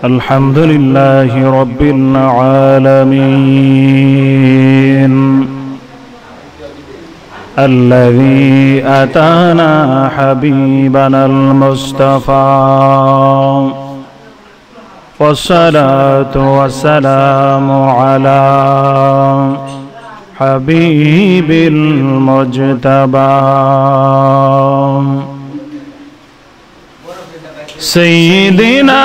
الحمد لله رب العالمين الذي أتانا حبيبنا المصطفى والصلاة والسلام على حبيب المجتبى سيدنا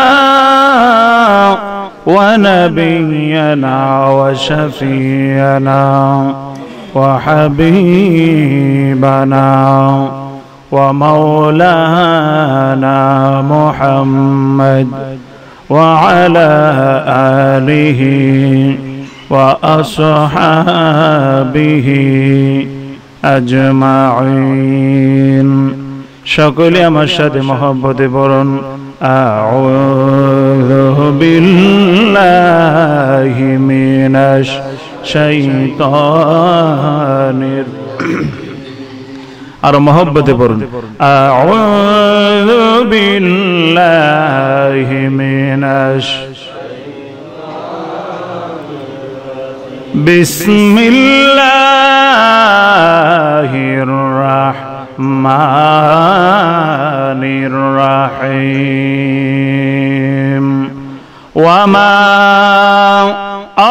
ونبينا وشفيعنا وحبيبنا ومولانا محمد وعلى آله وأصحابه أجمعين সকলে আমার সাথে মহব্বতে পড়ুন আউযু বিল্লাহি মিনাশ শাইতানির আর মহব্বতে পড়ুন আউযু বিল্লাহি মিনাশ বিসমিল্লাহির রাহমানির রাহিম ওয়ামা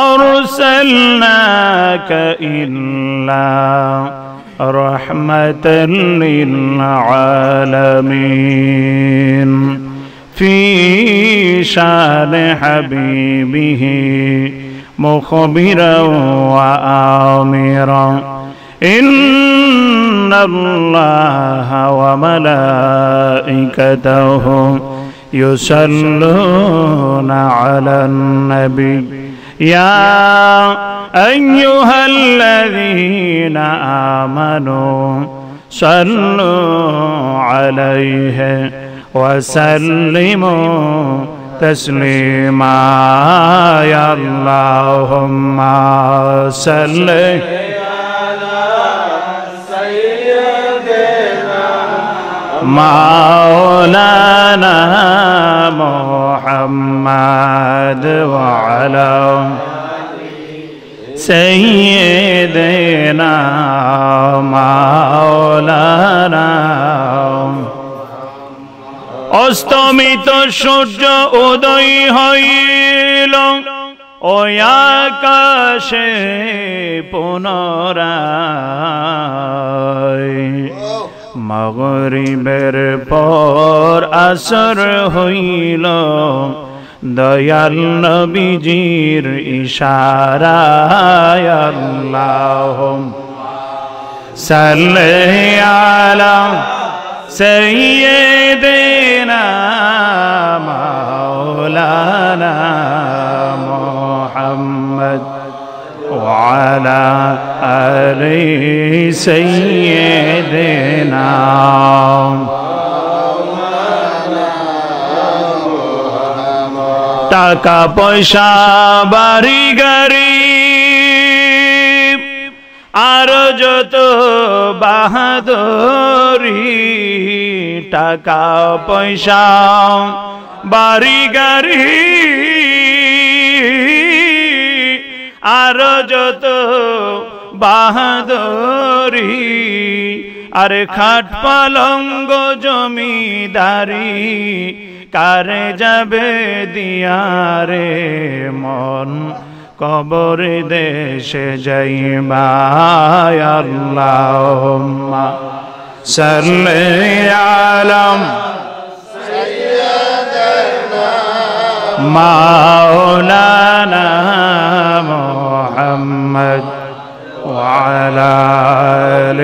আরসালনাকা ইল্লা রাহমাতাল লিল আলামিন ফি শানি হাবিবিহি মুখবিরাও ওয়া আমিরা إن الله وملائكته يصلون على النبي يا أيها الذين آمنوا صلوا عليه وسلموا تسليما يا اللهم صل مولانا محمد وعلى سيدنا مولانا অস্তমিত সূর্য উদয় হইল ওই আকাশে পুনরায় মাগরিবের পর আসর হইল দয়াল নবীজির ইশারায় আল্লাহুম্মা সাল্লি আলা সাইয়্যিদিনা মাওলানা মুহাম্মদ وعلى آل سيدنا টাকা পয়সা বাড়ি গাড়ি আর যত বাহাদুরি টাকা পয়সা বাড়ি গাড়ি আর যত বাহাদুরি আরে খাট পালঙ্গ জমিদারি কারে যাবে দিয়ারে মন কবর দেশে যাইবা আল্লাহুম্মা সাল্লি আলা মাওলানা মুহাম্মদ وعلى آل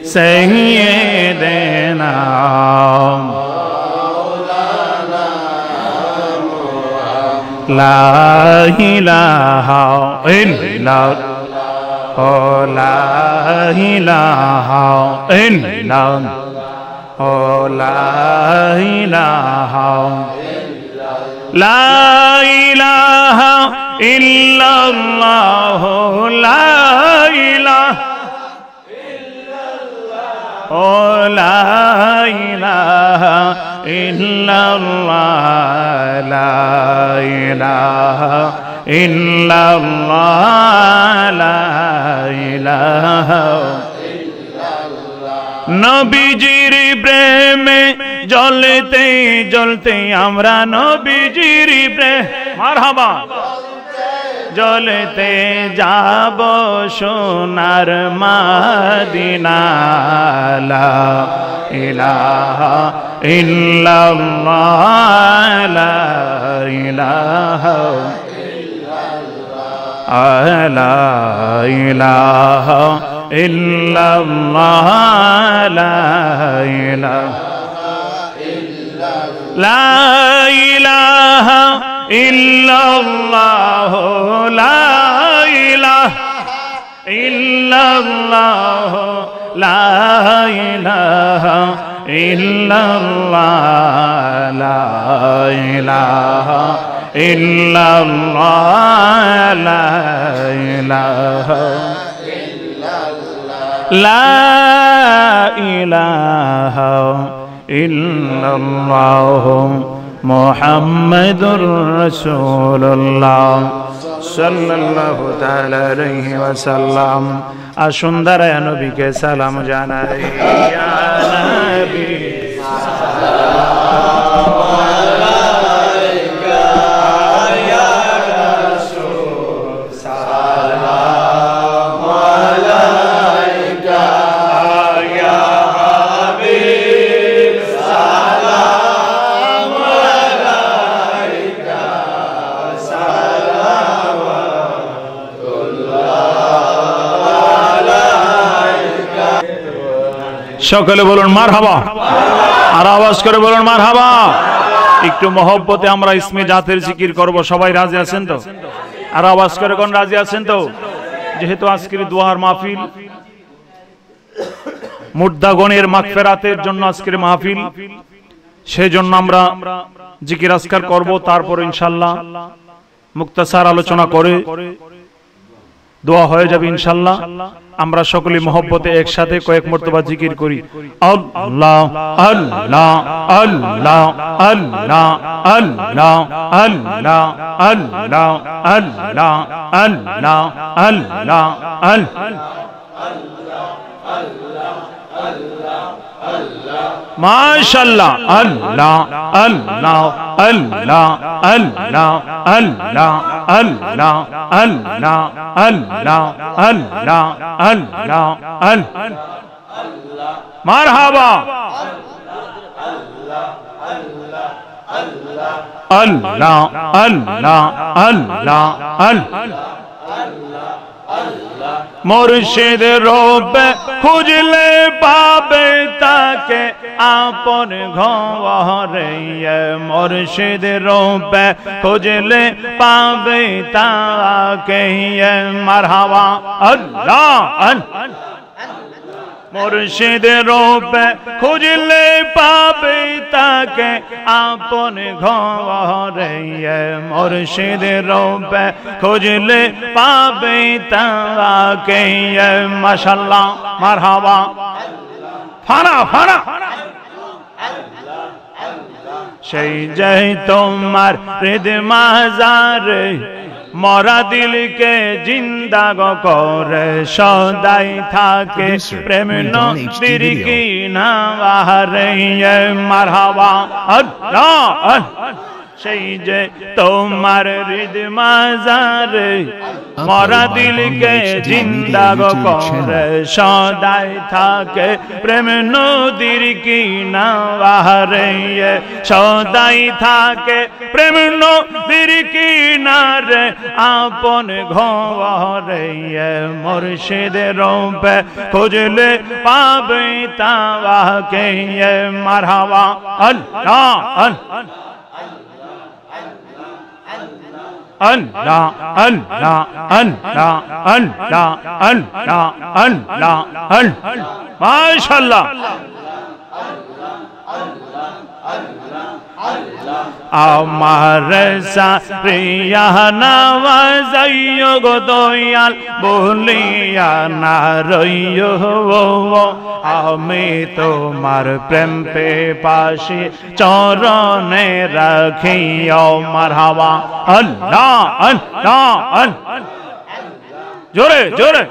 سيدنا لا إله إلا لا إله إلا لا إله لا إله إلا الله لا إله ও লা ইলাহা ইল্লাল্লাহ লা ইলাহা ইল্লাল্লাহ লা ইলাহা নবীজির প্রেমে জ্বলতে জ্বলতে আমরা নবীজির প্রেমে মারহাবা জ্বলতে যাব সোনার মদিনা লা ইলাহা ইল্লাল্লাহ লা ইলাহা লা ইলাহা ইল্লাল্লাহ লা ইলাহা লা ইলাহা ইল্লাল্লাহ লা ইলাহা ইল্লাল্লাহ লা ইলাহা ইল্লাল্লাহ লা ইলাহা ইল্লাল্লাহ লা ইলাহা লা ইলাহা ইল্লাল্লাহ মুহাম্মাদুর রাসূলুল্লাহ সাল্লাল্লাহু তাআলা আলাইহি ওয়াসাল্লাম। আসুন দাঁড়ায় নবীকে সালাম জানাই, ইয়া নবী সালাম আলাইকা ইয়া রাসূল সালাম আলাইকা ইয়া হাবিব সালাম আলাইকা সকলে বলুন মারহাবা, আর আওয়াজ করে বলুন মারহাবা। একটু মহব্বতে আমরা ইসমে জাতের জিকির করব, সবাই রাজি আছেন তো? আর আওয়াজ করে কোন রাজি আছেন তো? যেহেতু আজকের দোয়ার মাহফিল, মুর্দাগণের মাগফিরাতের জন্য আজকের মাহফিল, সেই জন্য আমরা জিকির আজকার করব, তারপর ইনশাআল্লাহ মুক্তাসার আলোচনা করে দোয়া হয়ে যাবে ইনশাআল্লাহ। আমরা সকলে মহব্বতে একসাথে কয়েক মর্তবা জিকির করি, আল্লাহ আল্লাহ আল্লাহ আল্লাহ আল্লাহ আল্লাহ আল্লাহ আল্লাহ আল্লাহ আল্লাহ মাশাআল্লাহ আল্লাহ আল্লাহ আল্লাহ আল্লাহ আল্লাহ আল্লাহ আল্লাহ আল্লাহ আল্লাহ আল্লাহ আল্লাহ মারহাবা আল্লাহ আল্লাহ আল্লাহ আল্লাহ মুর্শিদ রূপে খুঁজলে পাবে তাকে আপন ঘরে, মুর্শিদ রূপে খুঁজলে পাবে তাকে মারহাবা আল্লাহ মুর্শিদ রূপে খুঁজলে পাবে তাকে আপন ঘরে, মুর্শিদ রূপে খুঁজলে পাবে তাকে মাশাআল্লাহ মারহাবা ফানা ফানা সেই যে তোমার হৃদ মাজারে মরা দিলকে জিন্দা করে সদাই থাকে প্রেম নদীর কিনারে মারহাবা আল্লাহ সেই যে তোমার হৃদ মাজারে মরা দিলকে জিন্দা করে সদাই থাকে প্রেম নদীর কিনারে, সদাই থাকে প্রেম নদীর কিনারে আপন ঘরে, মুর্শিদ রূপে খুঁজলে পাবে তাকে মারহাবা আল্লাহ আল্লাহ আল্লাহ আল্লাহ আল্লাহ আল্লাহ আল্লাহ মাশাআল্লাহ আমার সারিয়া নওয়াজাইও গো দয়াল বলিয়া না রইও আমি তোমার প্রেম পেপাসী চরণে রাখিও মারহাবা আল্লাহ আল্লাহ আল্লাহ জোরে জোরে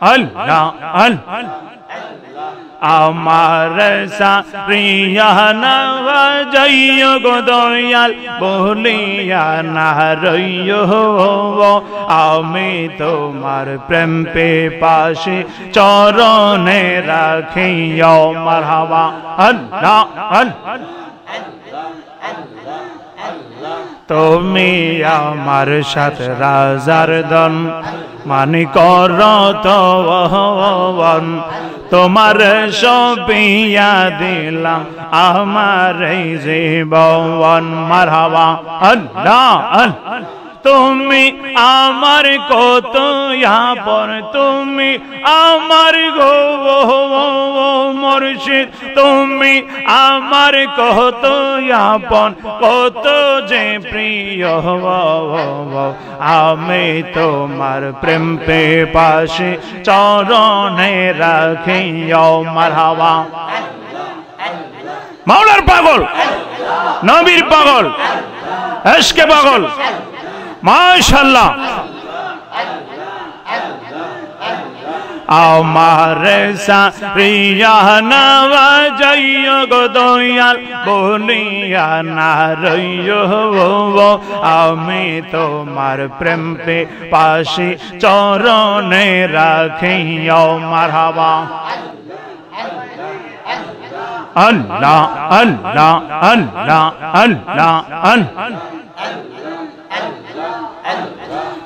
আল্লাহ আল্লাহ আমার সারিয়া নওয়াজাইও গো দয়াল বলিয়া না রইও আমি তোমার প্রেম পেপাসী চরণে রাখিও মারহাবা আল্লাহ আল্লাহ তুমি আমার সাথে রাজার দন মানি কর তওয়ান তোমার সপিয়া দিলাম আমার এই জীবন মারহাবা আল্লাহ আল্লাহ তুমি আমার কত আপন তুমি আমার গো মুর্শিদ তুমি আমার কত আপন কত যে প্রিয় আমি তোমার প্রেম পেপাসী চরণে রাখিও মারহাবা মাওলার পাগল নবীর পাগল ইশকে পাগল মাশাআল্লাহ আমার সারিয়া নওয়াজাইও গো দয়াল বলিয়া না রইও আমি তোমার প্রেম পেপাসী চরণে রাখিও মারহাবা আল্লাহ আল্লাহ আল্লাহ আল্লাহ আল্লাহ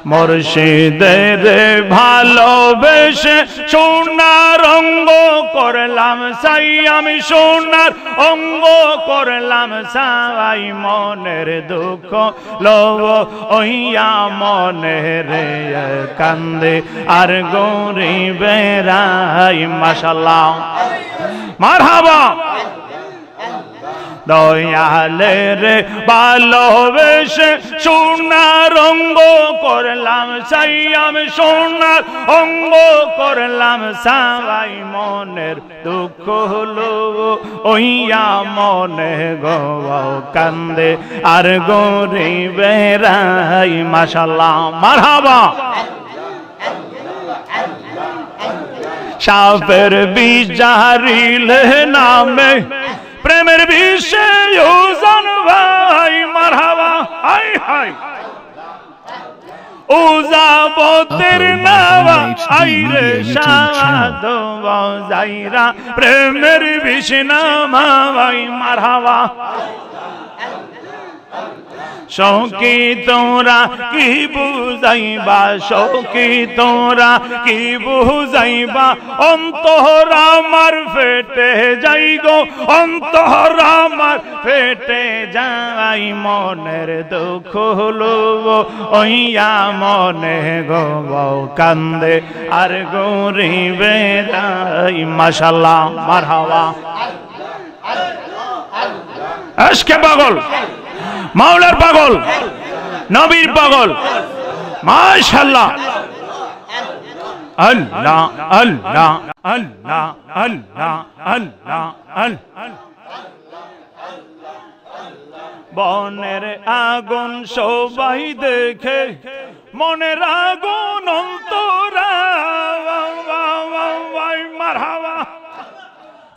মুর্শিদের ভালোবেসে সোনার অঙ্গ করলাম সাই আমি সোনার অঙ্গ করলাম সাই মনের দুঃখ লব ওইয়া মনের কান্দে আর গরিবের মাশাআল্লাহ মারহাবা দয়ালের ভালোবেসে সোনার অঙ্গ করলাম সাই আমি সোনার অঙ্গ করলাম সাই মনের দুঃখ হলো ওইয়া মনে গো কান্দে আর গরিবের মাশাআল্লাহ মারহাবা সাপের বিচারিলে নামে প্রেমের বিষয় ওজন ভাই মারহাবা হাই হাই উজাবতের নাওয়া আইরে সাদ যাইরা প্রেমের বিষয় নামা ভাই মারহাবা শোকি তোরা কি বুঝাইবা শোকি তোরা কি বুঝাইবা অন্তর আমার ফেটে যাই গো অন্তর আমার ফেটে যাই মনের দুঃখ হলো ওইয়া মনে গো কান্দে আর গরিবে যাই মাশাআল্লাহ মারহাবা ইশকে পাগল মাওলার পাগল নবীর পাগল মাশাআল্লাহ আল্লাহ আল্লাহ আল্লাহ আল্লাহ আল্লাহ আল্লাহ বনের আগুন সবাই দেখে মনের আগুন অন্তরা মারহাবা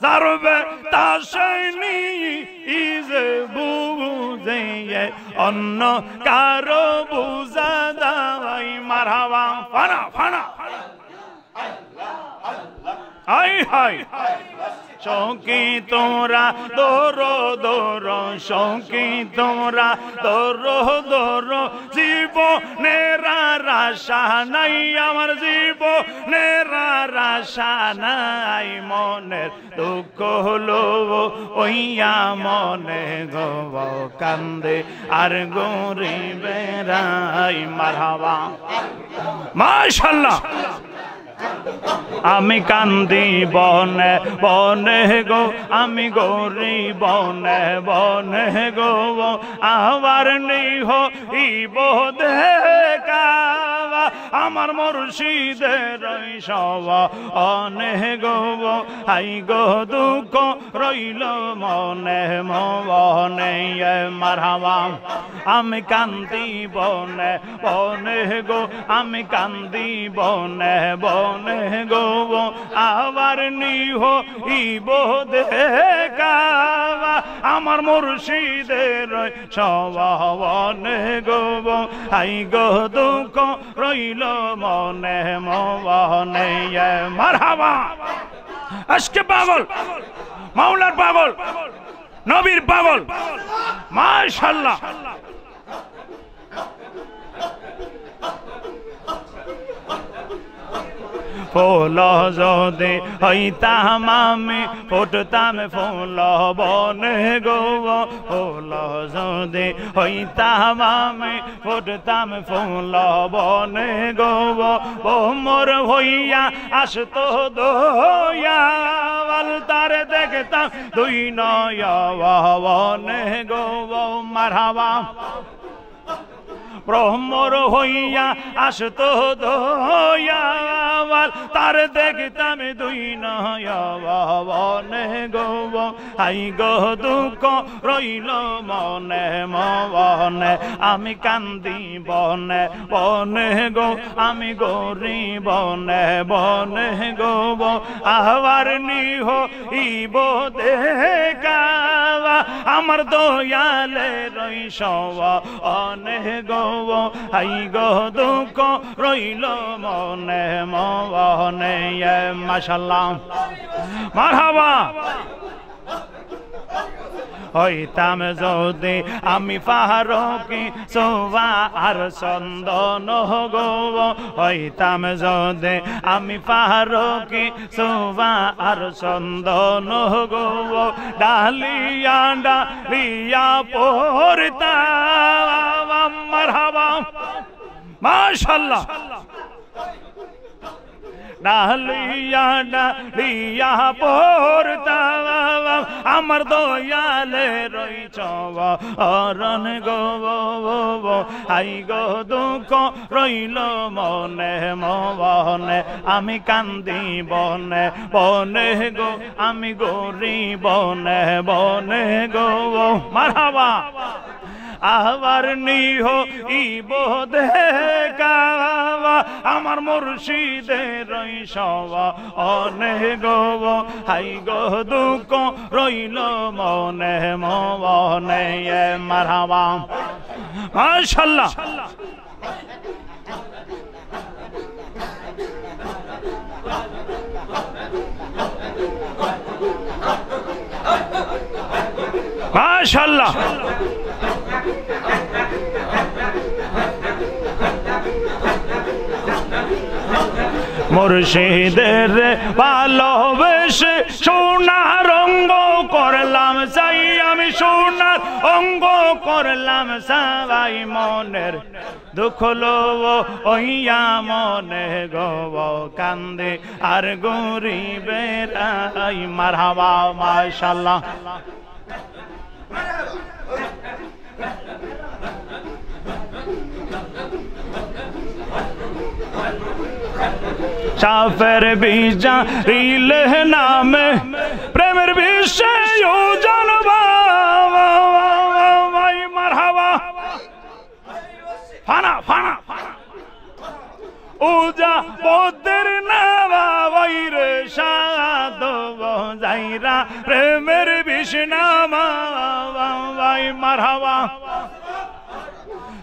জারবে তাশনি ইজে বুঝে অন্য কারো বুঝা দাই মারহাবা ফানা ফানা হাই হাই শোকি তোরা দোরো দোরো শোকি তোরা দোরো দোরো জীবনের আশা নাই আমার জীবনের আশা নাই মনের দুঃখ হলো ওইয়া মনে গো কান্দে আর গরিবের মারহাবা মাশাআল্লাহ আমি কান্দি বনে বনে গো আমি গরি বনে বনে গো আবার নিহ ইব দেখা আমার মুর্শিদের সবা অনে গো আই গো দুঃখ রইল মনে মনে মারহাবা আমি কান্দি বনে বনে গো আমি কান্দি বনে বনে গো আবার নিহ ইব দেখা আমার মুর্শিদের সবাবনে গো আই গো দুঃখ রইল মনে মনে মারহাবা আজকে পাগল মাওলার পাগল নবীর পাগল মাশাআল্লাহ ফুল যদি হইতাম আমি ফুটতাম ফুল বনে গো ফুল যদি হইতাম আমি ফুটতাম ফুল বনে গো মোর হইয়া আসতো দয়াল তার দেখতাম দুই নয়নে গো মারহাবা ব্রহ্মর হইয়া আসতো দয়াল তার দেখতাম দুই নয়নে গো আই গো দুঃখ রইল মনে মনে আমি কান্দি বনে বনে গো আমি গরি বনে বনে গো আবার নিহ ইব দেখা আমার দয়ালে রই সবা অনে গো আই গো দুঃখ রইল মনে মনে মাশাআল্লাহ মারহাবা হইতাম যদি আমি ফারুকি সোভা আর চন্দন গো হইতাম যদি আমি ফারুকি সোভা আর চন্দন গো ডালিয়া ডালিয়া পড়তাম মারহাবা মাশাআল্লাহ ডালিয়া ডালিয়া পড়তাম আমার দয়ালে রইছ অরণ গো আই গো দুঃখ রইল মনে মনে আমি কান্দি বনে বনে গো আমি গরি বনে বনে গো মারহাবা আবার নিহ ইব দেখা আমার মুর্শিদের সবা অনে গো হাই গো দুঃখ রইল মনে মনে মারহাবা মাশাআল্লাহ মাশাআল্লাহ মুর্শিদের ভালোবেসে সোনার অঙ্গ করলাম চাই আমি সোনার অঙ্গ করলাম সবাই মনের দুঃখ লো ওইয়া মনে গো কান্দে আর গরিবের আই মারহাবা মাশাআল্লাহ চাফের বিজা রিলে নামে প্রেমের বিষয় জানবা মারহাবা ফানা ফানা উজা পদের নাবা বাইরে সাদ যাইরা প্রেমের বিষ্ণামা মারহাবা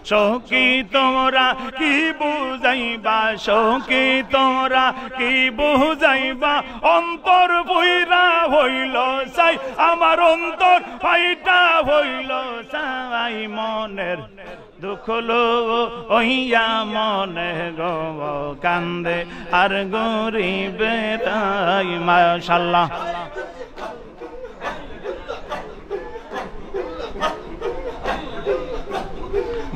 সখী তোমরা কি বুঝাইবা সখী তোমরা কি বুঝাইবা অন্তর বইরা হইল চাই আমার অন্তর ফাইটা হইল চাই মনের দুঃখ লো ওইয়া মনে গো কান্দে আর গরিবের আই মাশাআল্লাহ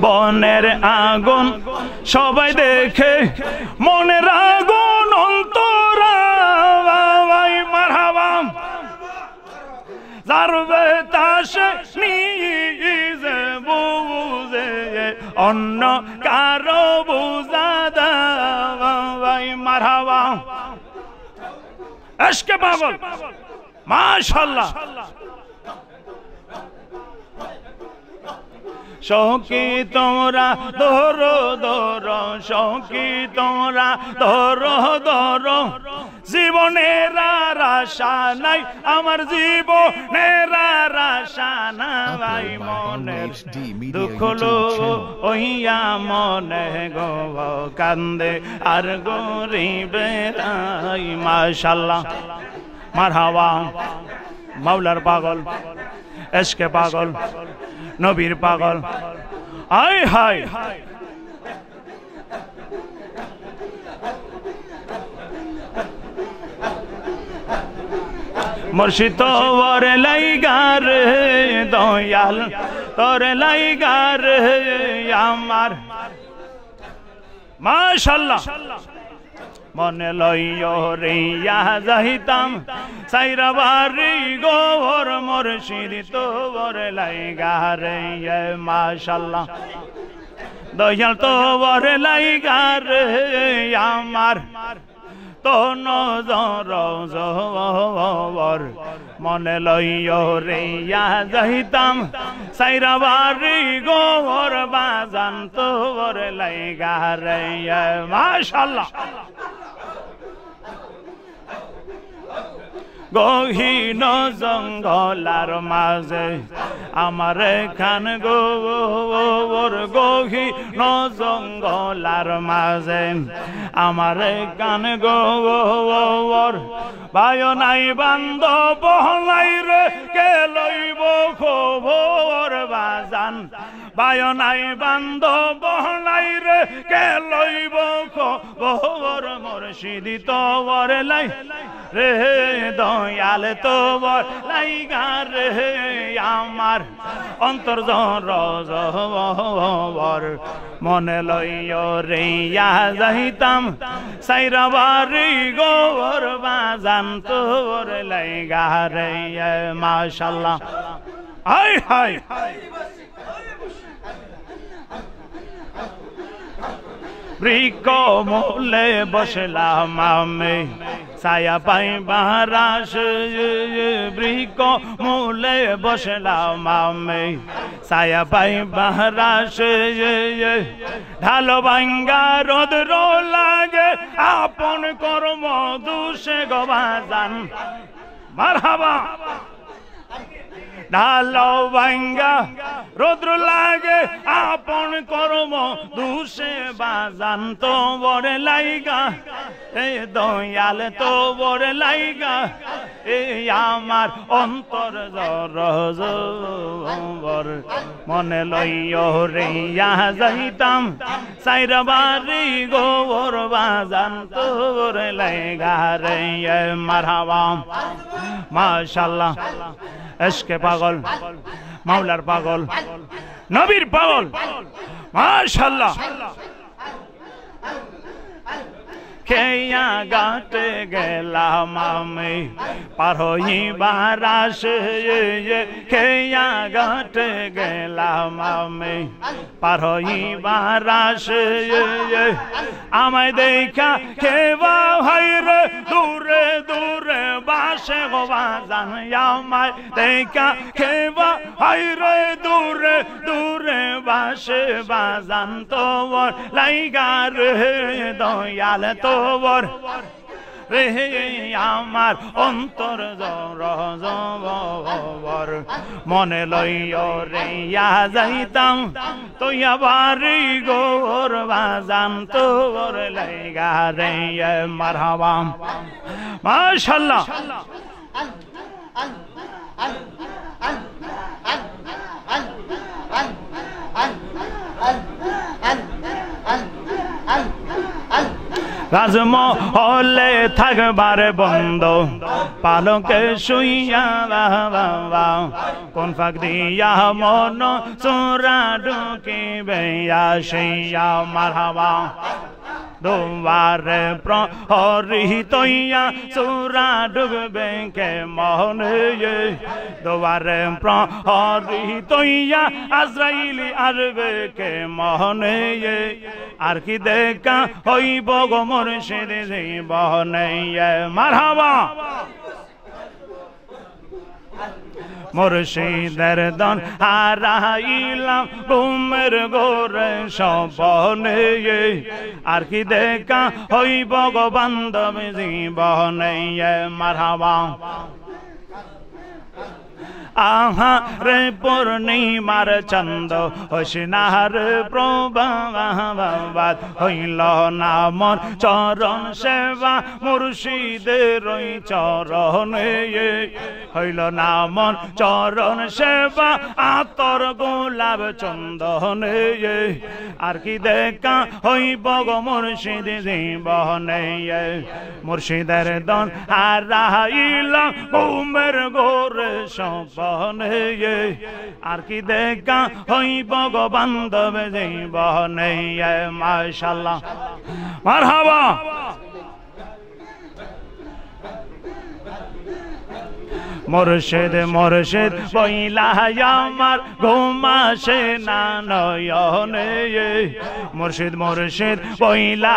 বনের আগুন সবাই দেখে মনের আগুন অন্তর যারবে তাসে নিজে বুঝে অন্য কারো বুঝা দাওয়াই মারহাবা এশকে পাগল মাশাআল্লাহ শৌকি তোমরা ধরো ধরো শৌকি তোমরা ধরো ধরো জীবনের আর আশা নাই আমার জীবনের আর আশা নাই মনের দুঃখ ওইয়া মনে গো কান্দে আর গরিবের মাশাআল্লাহ মারহাবা মাওলার পাগল এশকে পাগল নবীর পাগল আয় হায় মুর্শিদ তোর লাইগার দয়াল তোর লাইগার আমার মাশাআল্লাহ মনে লইও রিয়া যাইতাম সাইরা বাড়ি গোর মুর্শিদ তোর লাইগা রে মাশাআল্লাহ দয়াল তোর লাইগা রে আমার তো নজর জোর মনে লইও রিয়া যাইতাম সাইরা বাড়ি গোর বাজান তোর লাইগা রে মাশাআল্লাহ গহীন জঙ্গলার মাঝে আমার খান গোর গহীন জঙ্গলার মাঝে আমার কান গোর বায়ু নাই বান্ধব নাই রে কে লইব খবর বাজান বায়ু নাই বান্ধব নাই রে কে লইব খবর মুর্শিদ তোর লাই রে দয়াল তোর লাইগা রে আমার অন্তর জর মনে লইও রিয়া যাইতাম সাইরা বাড়ি গোর বাজান তোর লাইগা রে মাশাআল্লাহ হায় হায় বৃক্ষ মূলে বসলাম আমি ছায়া পাই বারাস বৃক্ষ মূলে বসলাম আমি ছায়া পাই বারাস ঢালো ভাঙ্গা রোদ্র লাগে আপন কর্ম দুষে গবাজান মারহাবা ঢালো ভাঙ্গা রোদ্র লাগে আপন কর্ম দুষে বাজান তো বড় লাইগা এ দয়াল তো বড় লাইগা এ আমার অন্তর জর মনে লইও রিয়া যাইতাম সাইরা বাড়ি গোর বাজান তোর লাইগা রে মারহাবা মাশাআল্লাহ এশকে পাগল মাওলার পাগল নবীর পাগল মাশাআল্লাহ খেয়া গাতে গেলাম আমি পার হইবার আসে খেয়া গাতে গেলাম আমি পার হইবার আসে আমায় দেখা খেবা হাইরে দূরে দূরে বাসে গো বাজান আমায় দেখা খেবা হাইরে দূরে দূরে বাসে বাজান তোর লাইগা রে দয়াল তোর রে আমার অন্তর জর মনে লইও রিয়া যাইতাম তুইয়া বাড়ি গোর বাজান তোর লাইগা রে মারহাবা মাশাআল্লাহ রাজমহলে থাকবার বন্ধ পালকে শুইয়া কোন ফাঁক দিয়া মন চোরা ঢুকিবে আসিয়া মারহাবা দুয়ারে প্রহরী তৈয়া চূড়া ডুববে কে মনে দুয়ারে প্রহরী তৈয়া আজরাইলি আসবে কে মনে আর কি দেখা হইব গো মুর্শিদ জীবনে মারহাবা মুর্শিদের দন হারাইলাম ঘুমের ঘোরে স্বপ্নে আর কি দেখা হইব গো বান্ধব জীবনে মারহাবা আহা রে পূর্ণিমার চন্দ হোসনার প্রভাবাদ হইল না মোর চরণ সেবা মুর্শিদের চরণে হইল না মোর চরণ সেবা আতর গোলাপ চন্দনে আর কি দেখা হইব গো মুর্শিদ জীবনে মুর্শিদের দন হারাইলাম ঘুমের ঘোরে সব আর কি দেখা হইব গো বান্ধব জীবনে মাশাআল্লাহ মারহাবা মুর্শিদ মুর্শিদ বইলা আমার ঘুমাসে না নয়নে মুর্শিদ মুর্শিদ বইলা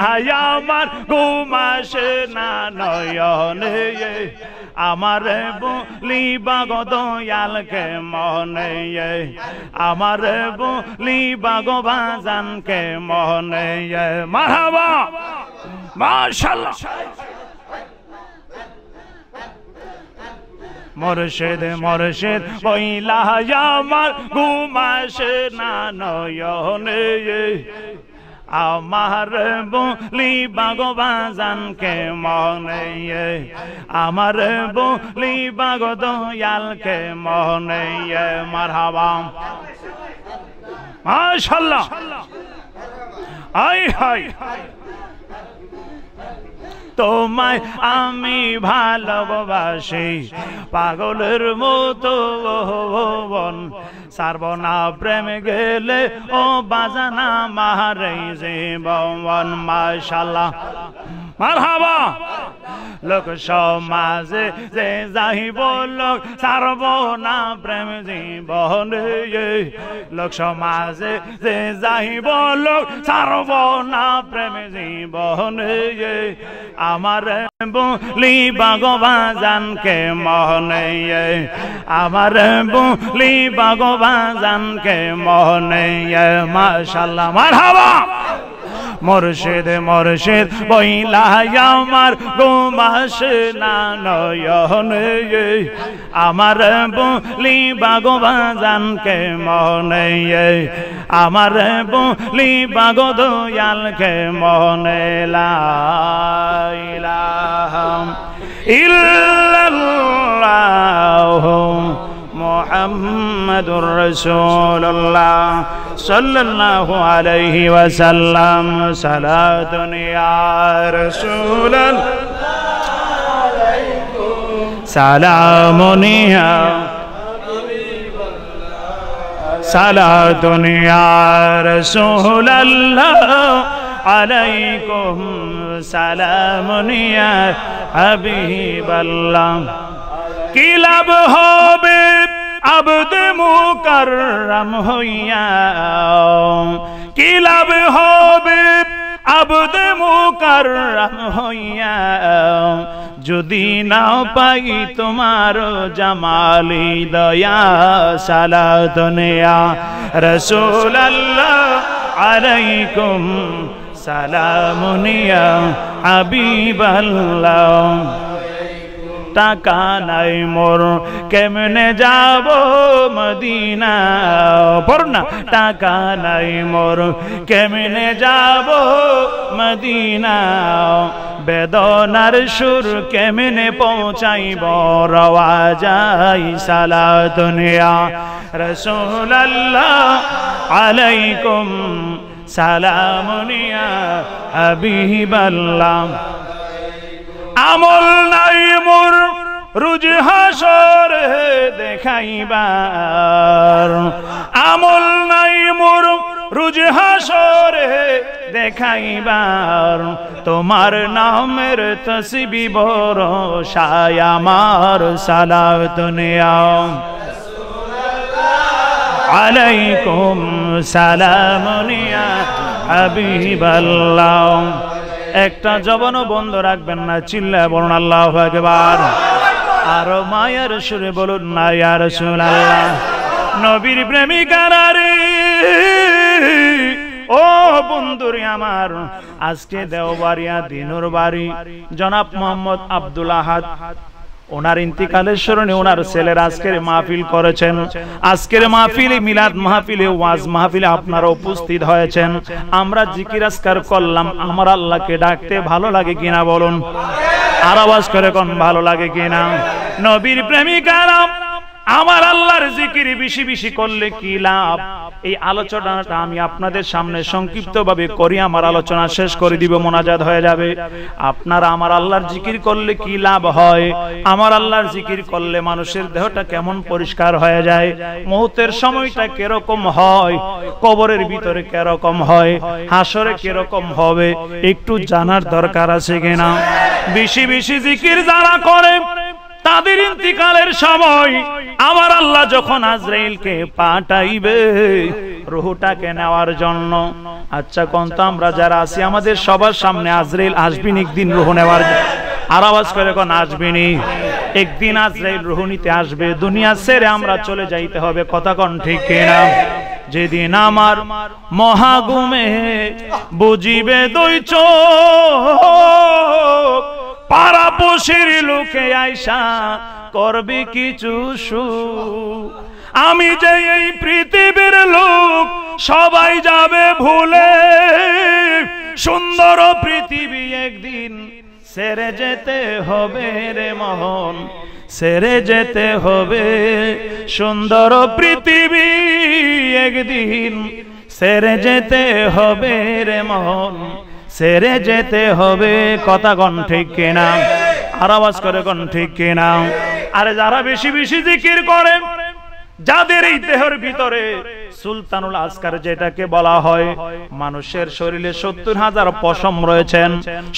আমার ঘুমাসে না নয়নে আমার বলিবা গো দয়ালকে মনে আমার বলিবা গো বাজানকে মনে মারহাবা মাশাআল্লাহ মুর্শিদ মুর্শিদ বইলা আমার ঘুমাসে না নয়নে আমার বলিবা গো বাজানকে মনে আমার বলিবা গো দয়ালকে মনে মারহাবা মাশাআল্লাহ আই হাই তোমায় আমি ভালোবাসি পাগলের মতো সারব না প্রেম গেলে ও বাজানা মারে জীবন মাশাআল্লাহ মারহাবা লোক সমাজে যে যাইব লোক সারব না প্রেম জীবনে লোক সমাজে যে যাইব লোক সারব না প্রেম জীবনে আমার বলিবা গো বাজানকে মনে আমার বলিবা গো বাজানকে মনে মাশাআল্লাহ মারহাবা মুর্শিদ মুর্শিদ বইলা আমার ঘুমাসে না নয়নে আমার বলিবা গো বাজানকে মনে আমার বলিবা গো দয়ালকে মনে লা ইলাহা ইল্লাল্লাহ মুহাম্মাদুর রাসূলুল্লাহ সাল্লাল্লাহু আলাইহি ওয়াসাল্লাম সালাতুন ইয়া রাসূলুল্লাহ সালামুন ইয়া সালাতুন ইয়া রাসূলুল্লাহ আলাইকুম সালামুন ইয়া হাবিবাল্লাহ কি লাভ হবে আবদ মুকাররম হইয়া কি লাভ হবে আবদ মুকাররম হইয়া যদি না পাই তোমার জামালি দয়া সালাতুন ইয়া রাসূলুল্লাহ আলাইকুম সালামুন ইয়া হাবিবাল্লাহ টাকা নাই মোর কেমনে যাব মদিনা পড়না টাকা নাই মোর কেমনে যাব মদিনা বেদনার সুর কেমনে পৌঁছাইব রওয়া যাই সালাতুন ইয়া রাসূলুল্লাহ আলাইকুম সালামুন ইয়া হাবিবাল্লাহ আমল নাই মোর রুজ হাসর দেখাইবার আমল নাই মোর রোজ হাসরে দেখাইবার তোমার নামের তসবিহ বরসায় আমার সালাত নিয়াও আলাইকুম সালামুন ইয়া হাবিবাল্লাহ। একটা জবানও বন্ধ রাখবেন না, চিল্লায় বলুন আল্লাহু আকবার। আর মায়ের সুরে বলুন না ইয়া রাসূলুল্লাহ। নবীর প্রেমিকারা রে ও বন্ধুরে আমার, আজকে দেওবাড়িয়া দিনুর বাড়ি জনাব মোহাম্মদ আব্দুল আহাদ, ওনার ইন্তিকালের স্মরণে ওনার ছেলের আজকের মাহফিল করেছেন। আজকের মাহফিলে মিলাদ মাহফিলে ওয়াজ মাহফিলে আপনারা উপস্থিত হয়েছেন। আমরা জিকির আজকার করলাম, আমার আল্লাহকে ডাকতে ভালো লাগে কিনা বলুন, আর আওয়াজ করে কোন ভালো লাগে কিনা? নবীর প্রেমিকারা আমার আল্লাহর জিকির বেশি বেশি করলে কি লাভ? এই আলোচনাটা আমি আপনাদের সামনে সংক্ষিপ্তভাবে করি, আমার আলোচনা শেষ করে দিব, মোনাজাত হয়ে যাবে। আপনারা আমার আল্লাহর জিকির করলে কি লাভ হয়? আমার আল্লাহর জিকির করলে মানুষের দেহটা কেমন পরিষ্কার হয়ে যায়, মৌতের সময়টা কিরকম হয়, কবরের ভিতরে কিরকম হয়, হাসরে কিরকম হবে, একটু জানার দরকার আছে কিনা? বেশি বেশি জিকির যারা করে তাদের ইন্তিকালের সময় আমার আল্লাহ যখন আজরাইলকে পাঠাইবে রূহটাকে নেওয়ার জন্য, আচ্ছা কোন তো আমরা যারা আছি আমাদের সবার সামনে আজরাইল আসবেন একদিন রূহ নেওয়ার, আর আওয়াজ করে কোন আসবেনি? একদিন আজরাইল রূহ নিতে আসবে, দুনিয়া ছেড়ে আমরা চলে যাইতে হবে, কথা কোন ঠিক কিনা? যেদিন আমার মহাগুমে বুঝিবে দুই চোখ, পাড়াপড়শির লোকে আইসা করবে কিছু সুখ, আমি যে এই পৃথিবীর লোক সবাই যাবে ভুলে, সুন্দর পৃথিবী একদিন ছেড়ে যেতে হবে রে মহন, ছেড়ে যেতে হবে সুন্দর পৃথিবী একদিন, ছেড়ে যেতে হবে রে মহন, ছেড়ে যেতে হবে, কথা কোন ঠিক কিনা? আর আওয়াজ করে কোন ঠিক কিনা? আরে যারা বেশি বেশি জিকির করে, যাদের এই দেহের ভিতরে সুলতানুল আসকার যেটাকে বলা হয়, মানুষের শরীরে ৭০,০০০ পশম রয়েছেন,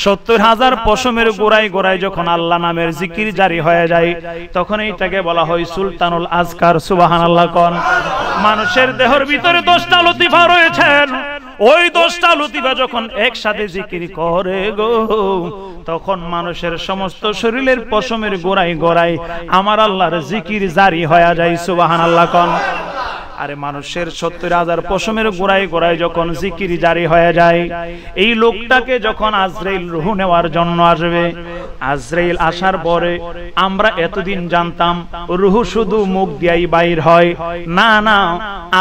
৭০,০০০ পশমের গোড়ায় গোড়ায় যখন আল্লাহ নামের জিকির জারি হয়ে যায় তখন এইটাকে বলা হয় সুলতানুল আসকার। সুবহানাল্লাহ কোন? মানুষের দেহের ভিতরে 10টা লতিফা রয়েছেন, ওই 10টা লতিফা যখন একসাথে জিকির করে গো, তখন মানুষের সমস্ত শরীরের পশমের গোড়ায় গোড়ায় আমার আল্লাহর জিকির জারি হয়ে যায়। সুবহানাল্লাহ কোন? আরে মানুষের ৭০,০০০ পশমের গোড়ায় গোড়ায় যখন জিকির জারি হয়ে যায়, এই লোকটাকে যখন আজরাইল রূহ নেওয়ার জন্য আসবে, আজরাইল আসার পরে আমরা এতদিন জানতাম রূহ শুধু মুখ দিয়াই বাইর হয়, না না,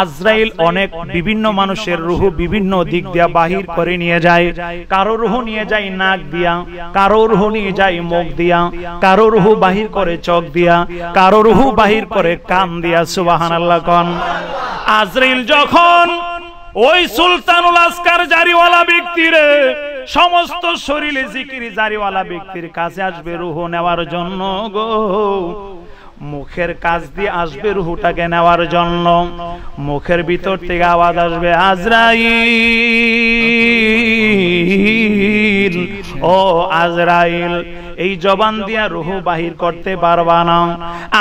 আজরাইল অনেক বিভিন্ন মানুষের রূহ বিভিন্ন দিক দিয়া বাহির করে নিয়ে যায়। কারো রূহ নিয়ে যায় নাক দিয়া, কারো রূহ নিয়ে যায় মুখ দিয়া, কারো রূহ বাহির করে চোখ দিয়া, কারো রূহ বাহির করে কান দিয়া। সুবহানাল্লাহ কোন? আজরাইল যখন ওই সুলতানুল আসকার জারিওয়ালা ব্যক্তির সমস্ত শরীরে জিকির জারিওয়ালা ব্যক্তির কাছে আসবে রূহ নেওয়ার জন্য গো, মুখের কাজ দিয়ে আসবে রূহটাকে নেওয়ার জন্য, মুখের ভিতর থেকে আওয়াজ আসবে আজরাইল, ও আজরাইল, এই জবান দিয়া রূহ বাহির করতে পারবা না।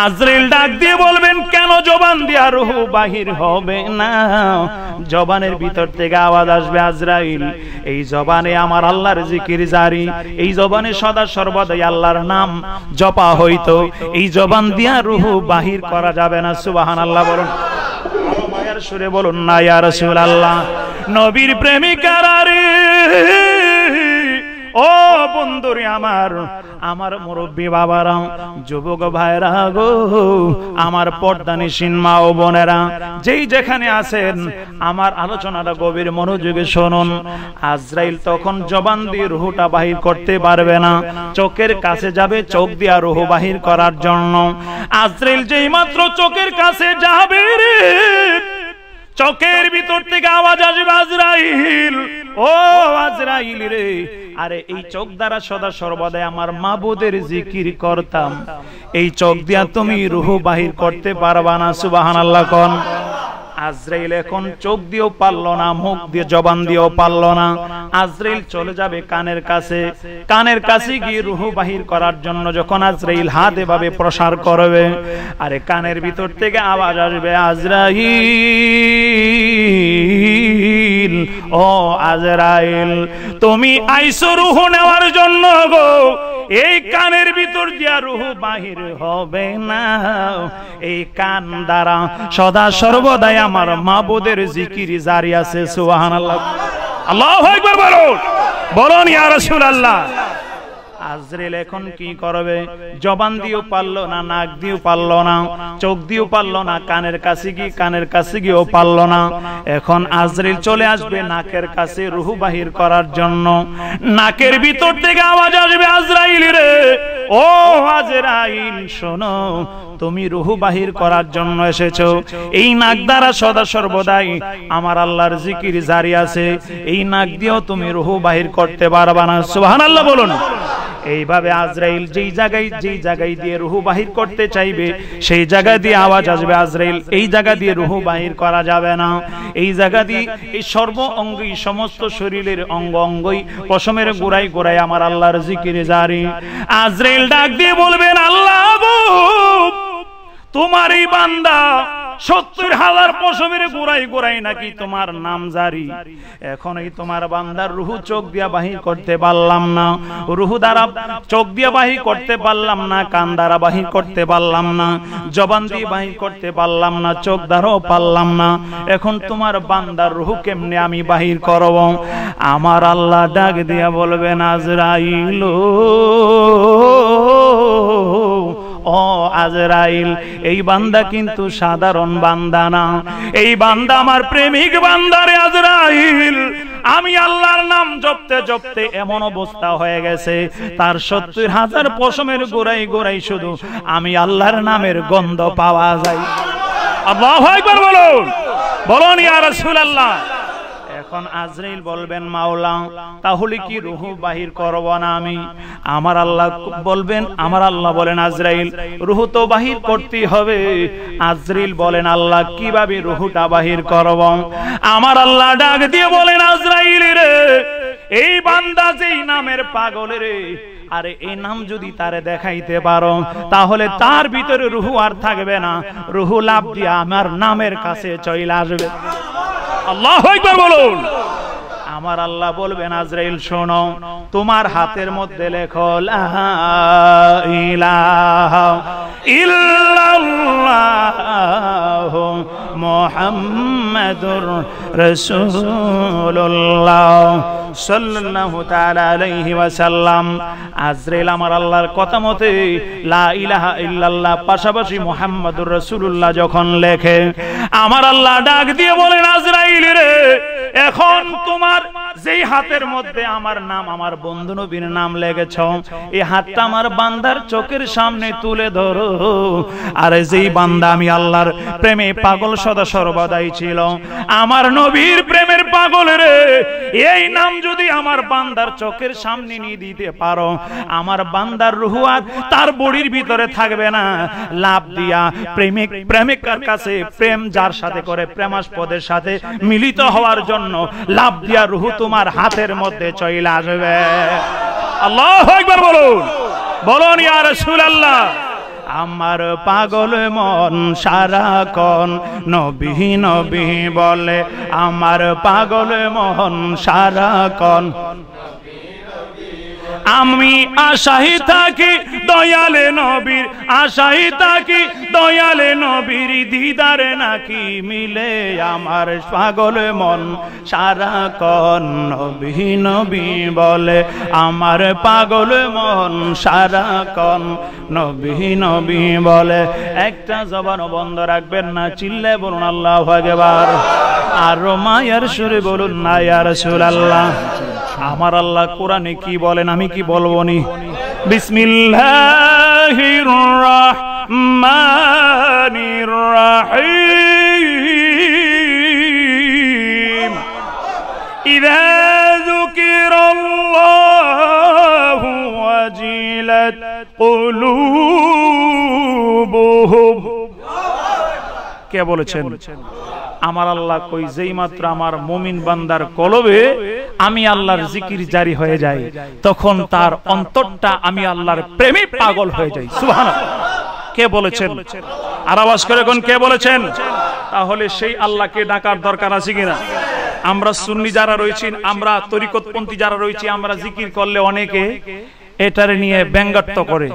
আজরাইল ডাক দিয়ে বলবেন কেন জবান দিয়া রূহ বাহির হবে না? জবানের ভিতর থেকে আওয়াজ আসবে আজরাইল, এই জবানে আমার আল্লাহর জিকির জারি, এই জবানে সদা সর্বদাই আল্লাহর নাম জপা হইতো, এই জবান দিয়া রূহ বাহির করা যাবে না। সুবহানাল্লাহ বলুন, মায়ের সুরে বলুন না ইয়া রাসূলুল্লাহ। নবীর প্রেমিকারা রে ও বন্ধুরে আমার, আমার মুরব্বী বাবারা, যুবক ভাইরা গো, আমার পর্দানিসীন মা ও বোনেরা, যেই যেখানে আছেন আমার আলোচনাটা গভীর মনোযোগে শুনুন। আজরাইল তখন জবান দিয়ে রূহটা বাহির করতে পারবে না, চোখের কাছে যাবে চোখ দিয়া রূহ বাহির করার জন্য। আজরাইল যেই মাত্র চোখের কাছে যাবে রে, চোখের ভিতর থেকে আওয়াজ আসবে আজরাইল, ও আজরাইল রে, আরে এই চোখ দ্বারা সদা সর্বদাই আমার মাবুদের জিকির করতাম, এই চোখ দিয়া তুমি রূহ বাহির করতে পারবা না। সুবহানাল্লাহ কোন? আজরাইল এখন চোখ দিয়েও পারল না, মুখ দিয়ে জবান দিয়েও পারল না। আজরাইল চলে যাবে কানের কাছে, কানের কাছে গিয়ে রূহ বাহির করার জন্য যখন আজরাইল হাত এভাবে প্রসার করবে, আরে কানের ভিতর থেকে আওয়াজ আসবে, আজরাইল, ও আজরাইল তুমি আইছো রূহ নেওয়ার জন্য গো। এই কানের ভিতর দিয়া রূহ বাহির হবে না। এই কান দ্বারা সদা সর্বদাই আমার মাবুদের জিকির জারি আছে। সুবহানাল্লাহ, আল্লাহু আকবার বলুন, বলুন ইয়া রাসূলুল্লাহ। আজরাইল এখন কি করবে? জবান দিয়েও পারলো না, নাক দিয়েও পারলো না, চোখ দিয়েও পারলো না, কানের কাছে গিয়েও পারলো না। এখন আজরাইল চলে আসবে নাকের কাছে রূহ বাহির করার জন্য। নাকের ভিতর থেকে আওয়াজ আসবে, আজরাইল রে, ও আজরাইল শোনো, তুমি রূহ বাহির করার জন্য এসেছো। এই নাক দ্বারা সদা সর্বদাই আমার আল্লাহর জিকির জারি আছে। এই নাক দিয়েও তুমি রূহ বাহির করতে পারবা না। সুবহানাল্লাহ বলুন। এইভাবে আজরাইল যেই জায়গায় দিয়ে রূহ বাহির করতে চাইবে সেই জায়গা দিয়ে আওয়াজ আসবে, আজরাইল এই জায়গা দিয়ে রূহ বাহির করা যাবে না। এই জায়গা দিয়ে এই সর্ব অঙ্গই, সমস্ত শরীরের অঙ্গ অঙ্গই, পশমের গোড়ায় গোড়ায় আমার আল্লাহর জিকির জারি। আজরাইল ডাক দিয়ে বলবেন, আল্লাহ গো, তোমার এই বান্দা 70,000 পশমের গোড়ায় গোড়ায় নাকি তোমার নাম জারি। এখন এই তোমার বান্দার রূহ চোখ দিয়া বাহির করতে পারলাম না, রূহ দ্বারা চোখ দিয়া বাহির করতে পারলাম না, কান দ্বারা বাহির করতে পারলাম না, জবান দিয়ে বাহির করতে পারলাম না, চোখ দ্বারাও পারলাম না। এখন তোমার বান্দার রূহ কেমনে আমি বাহির করব? আমার আল্লাহ ডাক দিয়া বলবেন, আজরাইল, ও আজরাইল, এই বান্দা কিন্তু সাধারণ বান্দা না, এই বান্দা আমার প্রেমিক বান্দারে আজরাইল। আমি আল্লাহর নাম জপতে জপতে এমন অবস্থা হয়ে গেছে, তার 70,000 পশমের গোড়ায় গোড়ায় শুধু আমি আল্লাহর নামের গন্ধ পাওয়া যায়। আল্লাহু আকবার বলুন, বলুন ইয়া রাসূলুল্লাহ। এখন আজরাইল বলবেন, মাওলা তাহলে কি রূহ বাহির করব না আমি? আমার আল্লাহ বলবেন, আমার আল্লাহ বলেন, আজরাইল রূহ তো বাহির করতেই হবে। আজরাইল বলেন, আল্লাহ কিভাবে রূহটা বাহির করব? আমার আল্লাহ ডাক দিয়ে বলেন, আজরাইল রে, এই বান্দা যেই নামের পাগল রে, আরে এই নাম যদি তারে দেখাইতে পারো তাহলে তার ভিতরে রূহ আর থাকবে না, রূহ লাভ দিয়ে আমার নামের কাছে চলে আসবে। আল্লাহু আকবার বলুন। আমার আল্লাহ বলবেন, আজরাইল শোনো, তোমার হাতের মধ্যে লেখো লা ইলাহা ইল্লাল্লাহ মুহাম্মাদুর রাসূলুল্লাহ সাল্লাল্লাহু তাআলা আলাইহি ওয়াসাল্লাম। আজরাইল আমার আল্লাহর কথা মতে লা ইলাহা ইল্লাল্লাহ পাশাপাশি মুহাম্মাদুর রাসূলুল্লাহ যখন লেখে, আমার আল্লাহ ডাক দিয়ে বলেন, আজরাইল রে, এখন তোমার যেই হাতের মধ্যে আমার নাম, আমার বন্ধু নবীর নাম লেগেছ, এই হাতটা আমার বান্দার চোখের সামনে তুলে ধরো। আর যেই বান্দা আমি আল্লাহর প্রেমে পাগল সদা সর্বদাই ছিল, আমার নবীর প্রেমের পাগল রে, এই নাম যদি আমার বান্দার চোখের সামনে নিয়ে দিতে পারো, আমার বান্দার রূহ আর তার বডির ভিতরে থাকবে না, লাভ দিয়া প্রেমিকার কাছে, প্রেম যার সাথে করে প্রেমাস্পদের সাথে মিলিত হওয়ার জন্য লাভ দিয়া রূহ তোমার হাতের মধ্যে চলে আসবে। আল্লাহু আকবার বলুন, বলুন ইয়া রাসূলুল্লাহ। আমার পাগল মন সারাক্ষণ নবী নবী বলে, আমার পাগল মন সারাক্ষণ আমি আশাই থাকি দয়ালে নবীর, আশাই থাকি দয়ালে নবীর দিদারে নাকি মিলে। আমার পাগল মন সারাক্ষণ নবী নবী বলে, আমার পাগল মন সারাক্ষণ নবী নবী বলে। একটা জবান বন্ধ রাখবেন না, চিল্লে বলুন আল্লাহু আকবার। আর মায়ের সুরে বলুন না ইয়া রাসূলুল্লাহ। আমার আল্লাহ কোরআনে কি বলেন, আমি কি বলবো নি? বিসমিল্লাহির রাহমানির রাহিম। ইযা যুকিরাল্লাহু ওয়াজিলাত কুলুবুহুম। কে বলেছেন? আমার আল্লাহ কই যেই মাত্র আমার মুমিন বান্দার কলবে আমি আল্লাহর জিকির জারি হয়ে যায়, তখন তার অন্তরটা আমি আল্লাহর প্রেমে পাগল হয়ে যায়। সুবহানাল্লাহ। কে বলেছেন? আর আওয়াজ করে কোন কে বলেছেন? তাহলে সেই আল্লাহকে ডাকার দরকার আছে কিনা? আমরা সুন্নি যারা রয়েছি, আমরা তরিকতপন্থী যারা রয়েছি, আমরা জিকির করলে অনেকে এটারে নিয়ে ব্যঙ্গাত্ব করে,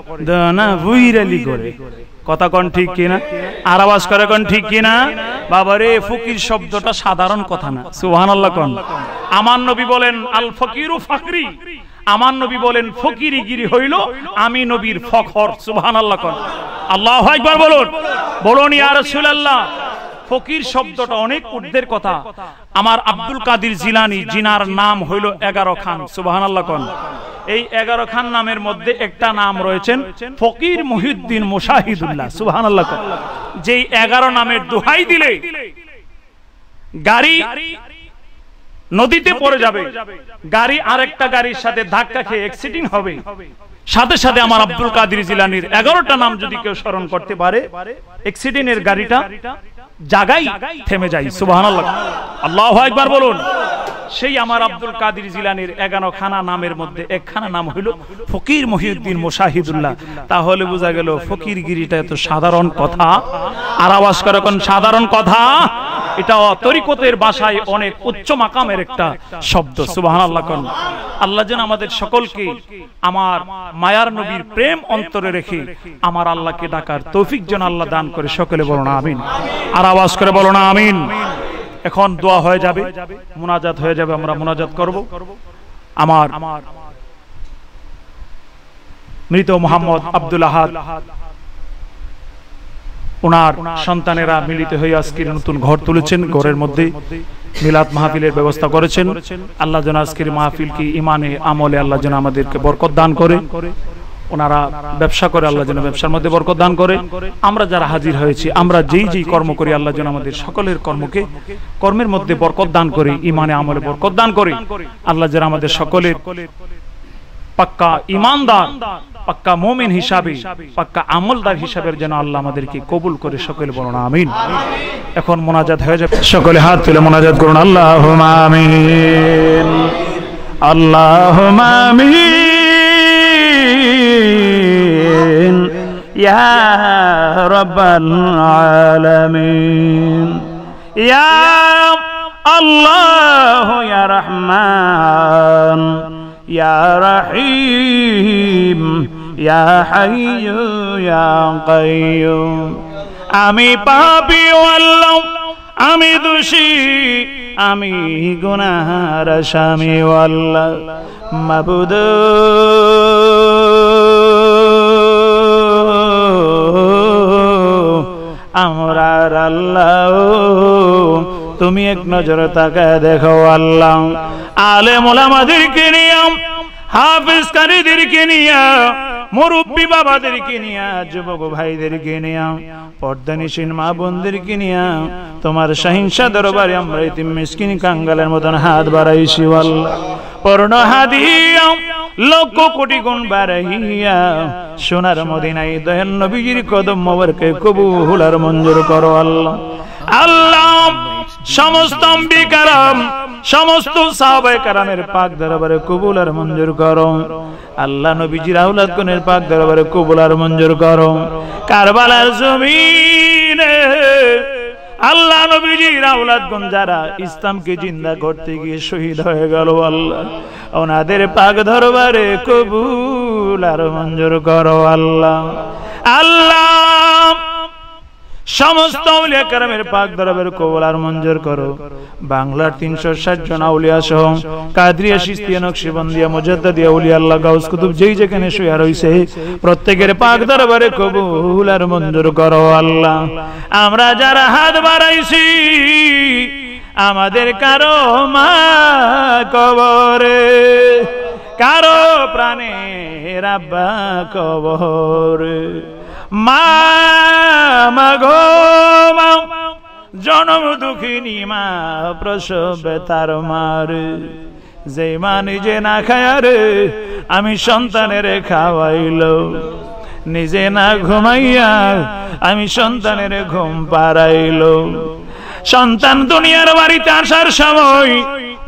না বুইরালি করে। কথা কোন ঠিক কিনা? আর আওয়াজ করে কোন ঠিক কিনা? বাবারে, ফকির শব্দটা সাধারণ কথা না। সুবহানাল্লাহ কোন। আমার নবী বলেন আল ফকিরু ফাকরি, আমার নবী বলেন ফকিরিগিরি হইল আমি নবীর ফখর। সুবহানাল্লাহ কোন। আল্লাহু আকবার বলুন, বলুন ইয়া রাসূলুল্লাহ। ফকির শব্দটা অনেক ঊর্ধ্বের কথা। আমার আব্দুল কাদের জিলানী, জিনার নাম হইল 11 খান। সুবহানাল্লাহ কোন। এই 11 খান নামের মধ্যে একটা নাম রয়েছেন ফকির মুহিউদ্দিন মুশাহিদুল্লাহ। সুবহানাল্লাহ কোন। যেই 11 নামের দোহাই দিলে গাড়ি নদীতে পড়ে যাবে, গাড়ি আরেকটা গাড়ির সাথে ধাক্কা খেয়ে অ্যাক্সিডেন্ট হবে, সাথে সাথে আমার আব্দুল কাদের জিলানীর 11টা নাম যদি কেউ স্মরণ করতে পারে, অ্যাক্সিডেন্টের গাড়িটা জায়গায় থেমে যায়। সুবহানাল্লাহ। আল্লাহু আকবার বলুন। সেই আমার আব্দুল কাদের জিলানীর 11 খানা নামের মধ্যে একখানা নাম হইল ফকির মুহিউদ্দিন মুশাহিদুল্লাহ। তাহলে বোঝা গেল ফকিরগিরিটা এত সাধারণ কথা। আর আওয়াজ করে কোন সাধারণ কথা? এটা তরিকতের ভাষায় অনেক উচ্চ মাকামের একটা শব্দ। সুবহানাল্লাহ কোন। আল্লাহ যেন আমাদের সকলকে আমার মায়ার নবীর প্রেম অন্তরে রেখে আমার আল্লাহকে ডাকার তৌফিক যেন আল্লাহ দান করে। সকলে বলো না আমিন। আর আওয়াজ করে বলো না আমিন। এখন দোয়া হয়ে যাবে, মুনাজাত হয়ে যাবে, আমরা মুনাজাত করব। আমার মৃত মোহাম্মদ আব্দুল আহাদ, ওনার সন্তানেরা মিলিত হয়ে আজকের নতুন ঘর তুলেছেন, ঘরের মধ্যে মিলাদ মাহফিলের ব্যবস্থা করেছেন। আল্লাহ যেন আজকের মাহফিলকে ইমানে আমলে আল্লাহ যেন আমাদেরকে বরকত দান করে। ওনারা ব্যবসা করে, আল্লাহ যেন ব্যবসার মধ্যে বরকত দান করে। আমরা যারা হাজির হয়েছি, আমরা যেই যেই কর্ম করি, আল্লাহ যেন আমাদের সকলের কর্মের মধ্যে বরকত দান করে, ইমানে আমলে বরকত দান করে। আল্লাহ যেন আমাদের সকলের পাক্কা ইমানদার, পাক্কা মুমিন হিসাবে, পাক্কা আমলদার হিসাবে যেন আল্লাহ আমাদেরকে কবুল করে। সকলে বলুন আমিন। এখন মুনাজাত হয়ে যাবে, সকলে হাত তুলে মুনাজাত করুন। আল্লাহুম্মা আমিন, আল্লাহুম্মা আমিন ইয়া রাব্বাল আলামিন, ইয়া আল্লাহ ইয়া রহমান ইয়া রহিম ইয়া হাইয়্যু ইয়া কাইয়্যুম। আমি পাপী আল্লাহ, আমি দোষী, আমি গুনাহগার আসামি আল্লাহ। মাবুদ আমরার আল্লাহ, তুমি এক নজর তাকায় দেখো আল্লাহ। আলেম ওলামাদেরকে নিয়ে, হাফেজ কারীদেরকে নিয়ে, মুরব্বী বাবাদেরকে নিয়ে, যুবক ভাইদেরকে নিয়ে, পর্দানিশীন মা বোনদেরকে নিয়ে তোমার সহিংসা দরবারে আমরা ইতিম মিসকিন কাঙ্গালের মতন হাত বাড়াইছি আল্লাহ। পূর্ণ হাদিয়া লক্ষ কোটি গুণ বাড়াইয়া সোনার মদিনায় দয়াল নবীর কদম মোবারকে কবুল আর মঞ্জুর করো আল্লাহ। আল্লাহ সমস্ত আম্বিয়া کرام, সমস্ত সাহাবায়ে کرامের পাক দরবারে কবুল আর মঞ্জুর করো আল্লাহ। নবীজির আওলাদগণের পাক দরবারে কবুল আর মঞ্জুর করো। কারবালার জমিনে আল্লাহ নবীজির আওলাদগণ যারা ইসলামকে জিন্দা করতে গিয়ে শহীদ হয়ে গেল আল্লাহ, ওনাদের পাক দরবারে কবুল আর মঞ্জুর করো আল্লাহ। আল্লাহ সমস্ত আউলিয়া کرامের পাক দরবারে কবুল আর মঞ্জুর করো। বাংলার 360 জন আউলিয়া সহ কাদরিয়া, চিশতিয়া, নকশবন্দিয়া, মুজাদ্দিদিয়া আউলিয়া আল্লাহ গাউস কুতুব যেই যেখানে শুয়ে রইছে প্রত্যেকের পাক দরবারে কবুল আর মঞ্জুর করো আল্লাহ। আমরা যারা হাত বাড়াইছি আমাদের কারো মা কবরে, কারো প্রাণে আব্বা কবরে, মা মাগো মা জনম দুঃখিনী মা প্রসব তার মার, যে মা নিজে না খায় রে আমি সন্তানের খাওয়াইল, নিজে না ঘুমাইয়া আমি সন্তানের ঘুম পাড়াইল, সন্তান দুনিয়ার বাড়িতে আসার সময়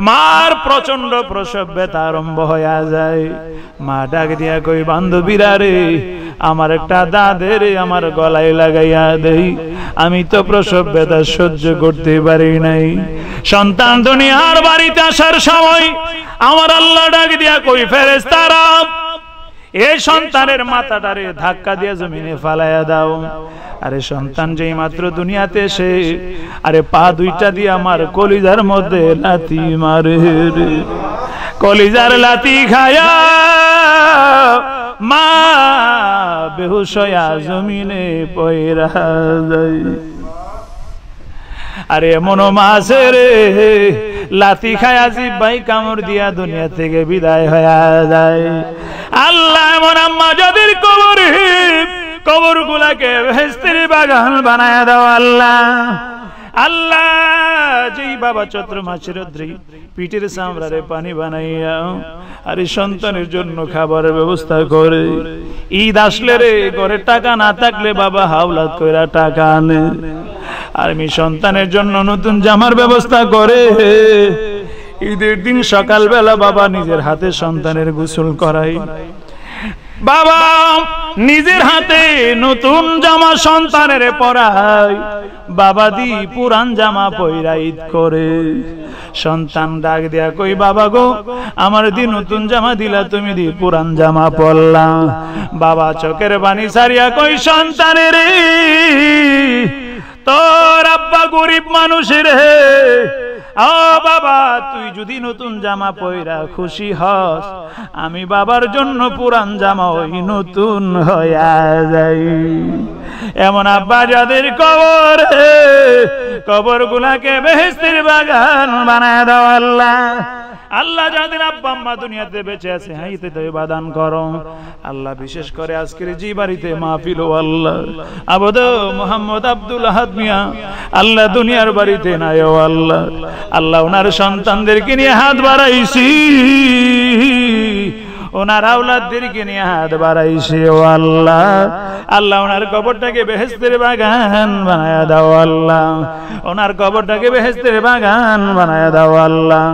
মার প্রচন্ড প্রসব ব্যথা আরম্ভ হয়ে যায়। মা ডাক দিয়া কই, বান্ধবীরা রে, আমার একটা দাঁদের আমার গলায় লাগাইয়া দেই, আমি তো প্রসব ব্যথা সহ্য করতে পারি নাই। সন্তান দুনিয়ার বাড়িতে আসার সময় আমার আল্লাহ ডাক দিয়া কই, ফেরেশতারা এই সন্তানের মাথাটারে ধাক্কা দিয়ে জমিনে ফালাইয়া দাও। আরে সন্তান যেই মাত্র দুনিয়াতে এসে আরে পা দুইটা দিয়ে আমার কলিজার মধ্যে লাথি মারে, কলিজার লাথি খায়া মা বেহুশ হইয়া জমিনে পয়রা যায়। আরে এমন মা আছে রে, লাথি খায়া জিব্বাই কামড় দিয়া দুনিয়া থেকে বিদায় হয়ে যায়। আল্লাহ এমন আম্মা যাদের কবর গুলাকে বেহেশতের বাগান বানায় দাও আল্লাহ। আল্লাহ যেই বাবা চৈত্র মাসের পিঠের চামড়ারে পানি বানাইয়া আরে সন্তানের জন্য খাবারের ব্যবস্থা করে, ঈদ আসলে রে ঘরে টাকা না থাকলে বাবা হাওলাত কইরা টাকা আনে, আর আমি সন্তানের জন্য নতুন জামার ব্যবস্থা করে, ঈদের দিন সকালবেলা বাবা নিজের হাতে সন্তানের গোসল করাই, বাবা নিজের হাতে নতুন জামা সন্তানের পরাই, বাবা দি পুরান জামা পয়রা ঈদ করে। সন্তান ডাক দেয়া কই, বাবা গো আমার দি নতুন জামা দিলা, তুমি দি পুরান জামা পরলা। বাবা চোখের পানি ছাড়িয়া কই, সন্তানের তোর আব্বা গরিব মানুষের হে, ও বাবা তুই যদি নতুন জামা পয়রা খুশি হস, আমি বাবার জন্য পুরান জামা ওই নতুন হইয়া যাই। এমন আব্বা যাদের কবর গুলাকে বেহেশতের বাগান বানায় দাও আল্লাহ। আল্লাহ যাদের আব্বা আম্মা দুনিয়াতে বেঁচে আছে হাইতে দয়া দান করো আল্লাহ। বিশেষ করে আজকের যে বাড়িতে মাহফিল ও আল্লাহ আবদ মোহাম্মদ আব্দুল আহাদ মিয়া আল্লাহ দুনিয়ার বাড়িতে নাই ও আল্লাহ। আল্লাহ ওনার সন্তানদেরকে নিয়ে হাত বাড়াইছি, ওনার আওলাদদেরকে নিয়ে হাত বাড়াইছে ও আল্লাহ। আল্লাহ ওনার কবরটাকে বেহেশতের বাগান বানায়া দাও আল্লাহ, ওনার কবরটাকে বেহেশতের বাগান বানায়া দাও আল্লাহ।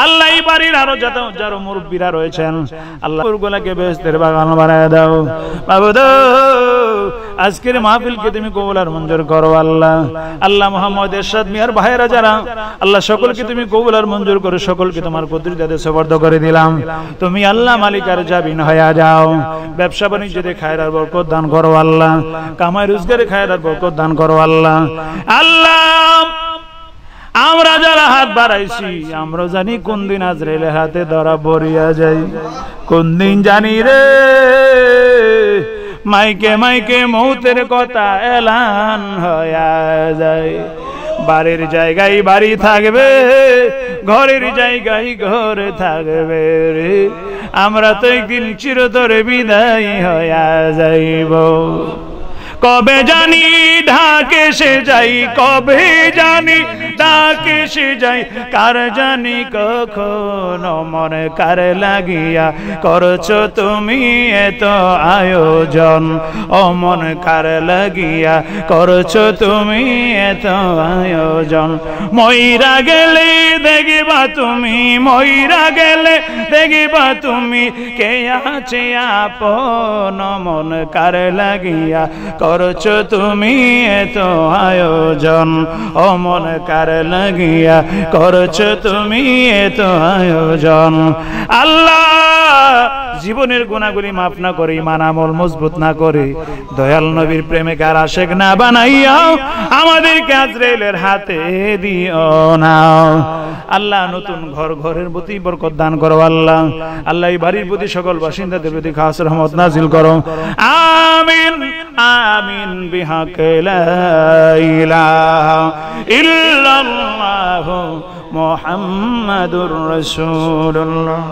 আল্লাহ এই বাড়ির আরো যারা মুরব্বীরা রয়েছেন আল্লাহ ওগুলাকে বেহেশতের বাগান বানায়া দাও। বাবুদ আজকের মাহফিলকে তুমি কবুল আর মঞ্জুর করো আল্লাহ। আল্লাহ মোহাম্মদ এরশাদ মিয়ার ভাইয়েরা যারা আল্লাহ সকলকে তুমি কবুল আর মঞ্জুর করে সকলকে তোমার কুদরতে সুপর্দ করে দিলাম। তুমি আল্লাহ মালিকার জাবিন হয়ে যাও। ব্যবসা বাণিজ্যে খায়ের আর বরকত দান করো আল্লাহ, কামাই রোজগারে খায়ের আর বরকত দান করো আল্লাহ। আল্লাহ আমরা যারা হাত বাড়াইছি আমরা জানি কোন দিন আজরাইলের হাতে ধরা পড়িয়া যাই, কোন দিন জানি রে মাইকে মাইকে মৌতের কথা এলান হইয়া যায়। বাড়ির জায়গায় বাড়ি থাকবে, ঘরের জায়গায় ঘর থাকবে রে, আমরা তো একদিন চিরতরে বিদায় হইয়া যাইব। কবে জানি ঢাকে সে যাই, কবে জানি ঢাকে সে যাই, কার জানি কখনো মনে কার লাগিয়া করছো তুমি এত আয়োজন, ও মন কার লাগিয়া করছো তুমি এত আয়োজন। মইরা গেলে দেখিবা তুমি, মইরা গেলে দেখিবা তুমি, কে আছে আপন মন কার লাগিয়া করছো তুমি এত আয়োজন, ও মন কার লাগিয়া করছো তুমি এত আয়োজন। আল্লাহ জীবনের গুনাহগুলি মাফ না করে, ঈমান আমল মজবুত না করে, দয়াল নবীর প্রেমিকার আশিক না বানাইয়া আমাদেরকে আজরাইলের হাতে দিও না আল্লাহ। নতুন ঘরের প্রতি বরকত দান করো আল্লাহ। আল্লাহ এই বাড়ির প্রতি সকল বাসিন্দাদের প্রতি খাস রহমত নাজিল করো, আমিন আমিন। বিহাক লা ইলাহা ইল্লাল্লাহু মুহাম্মাদুর রাসূলুল্লাহ।